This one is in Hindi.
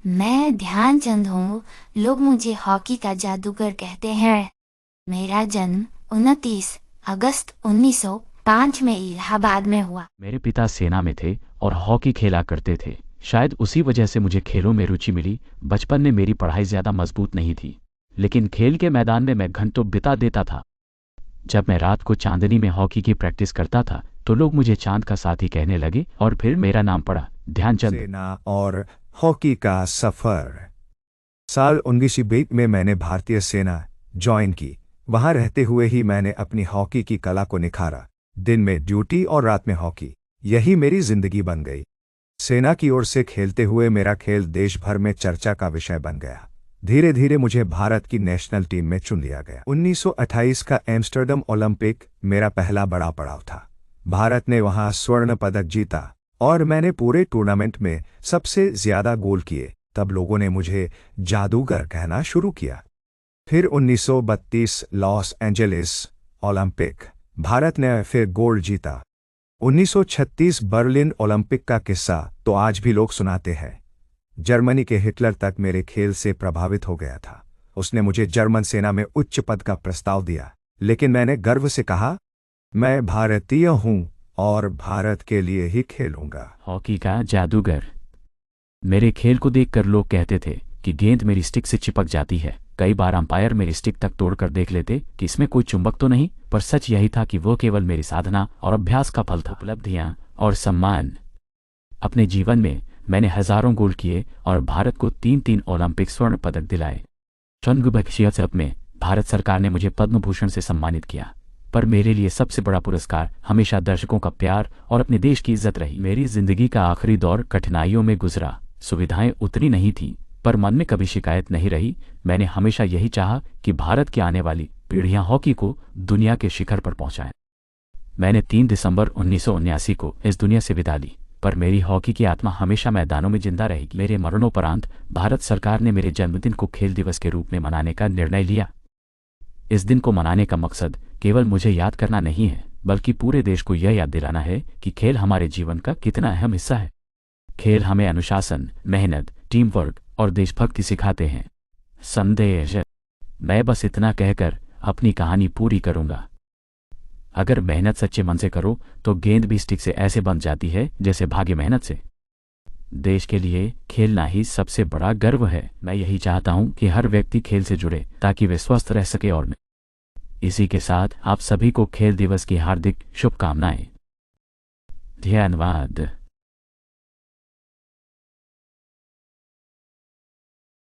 मैं ध्यानचंद हूँ। लोग मुझे हॉकी का जादूगर कहते हैं। मेरा जन्म 29 अगस्त 1905 में इलाहाबाद में हुआ। मेरे पिता सेना में थे और हॉकी खेला करते थे। शायद उसी वजह से मुझे खेलों में रुचि मिली। बचपन में मेरी पढ़ाई ज़्यादा मजबूत नहीं थी, लेकिन खेल के मैदान में मैं घंटों बिता देता था। जब मैं रात को चांदनी में हॉकी की प्रैक्टिस करता था तो लोग मुझे चांद का साथी कहने लगे और फिर मेरा नाम पड़ा ध्यानचंद। सेना और हॉकी का सफर। साल 1920 में मैंने भारतीय सेना ज्वाइन की। वहां रहते हुए ही मैंने अपनी हॉकी की कला को निखारा। दिन में ड्यूटी और रात में हॉकी, यही मेरी जिंदगी बन गई। सेना की ओर से खेलते हुए मेरा खेल देश भर में चर्चा का विषय बन गया। धीरे धीरे मुझे भारत की नेशनल टीम में चुन लिया गया। 1928 का एम्स्टर्डम ओलंपिक मेरा पहला बड़ा पड़ाव था। भारत ने वहां स्वर्ण पदक जीता और मैंने पूरे टूर्नामेंट में सबसे ज्यादा गोल किए। तब लोगों ने मुझे जादूगर कहना शुरू किया। फिर 1932 लॉस एंजेलिस ओलंपिक, भारत ने फिर गोल्ड जीता। 1936 बर्लिन ओलंपिक का किस्सा तो आज भी लोग सुनाते हैं। जर्मनी के हिटलर तक मेरे खेल से प्रभावित हो गया था। उसने मुझे जर्मन सेना में उच्च पद का प्रस्ताव दिया, लेकिन मैंने गर्व से कहा, मैं भारतीय हूं और भारत के लिए ही खेलूंगा। हॉकी का जादूगर। मेरे खेल को देखकर लोग कहते थे कि गेंद मेरी स्टिक से चिपक जाती है। कई बार अंपायर मेरी स्टिक तक तोड़कर देख लेते कि इसमें कोई चुंबक तो नहीं, पर सच यही था कि वो केवल मेरी साधना और अभ्यास का फल था। उपलब्धियां और सम्मान। अपने जीवन में मैंने हजारों गोल किए और भारत को 3-3 ओलंपिक स्वर्ण पदक दिलाए। 1962 में भारत सरकार ने मुझे पद्म भूषण से सम्मानित किया, पर मेरे लिए सबसे बड़ा पुरस्कार हमेशा दर्शकों का प्यार और अपने देश की इज्जत रही। मेरी जिंदगी का आखिरी दौर कठिनाइयों में गुजरा। सुविधाएं उतनी नहीं थी, पर मन में कभी शिकायत नहीं रही। मैंने हमेशा यही चाहा कि भारत की आने वाली पीढ़ियां हॉकी को दुनिया के शिखर पर पहुंचाएं। मैंने 3 दिसंबर 1979 को इस दुनिया से विदा ली, पर मेरी हॉकी की आत्मा हमेशा मैदानों में जिंदा रहेगी। मेरे मरणोपरांत भारत सरकार ने मेरे जन्मदिन को खेल दिवस के रूप में मनाने का निर्णय लिया। इस दिन को मनाने का मकसद केवल मुझे याद करना नहीं है, बल्कि पूरे देश को यह याद दिलाना है कि खेल हमारे जीवन का कितना अहम हिस्सा है। खेल हमें अनुशासन, मेहनत, टीम वर्क और देशभक्ति सिखाते हैं। संदेश। मैं बस इतना कहकर अपनी कहानी पूरी करूंगा। अगर मेहनत सच्चे मन से करो तो गेंद भी स्टिक से ऐसे बन जाती है जैसे भाग्य मेहनत से। देश के लिए खेलना ही सबसे बड़ा गर्व है। मैं यही चाहता हूं कि हर व्यक्ति खेल से जुड़े ताकि वे स्वस्थ रह सके। और इसी के साथ आप सभी को खेल दिवस की हार्दिक शुभकामनाएं। धन्यवाद।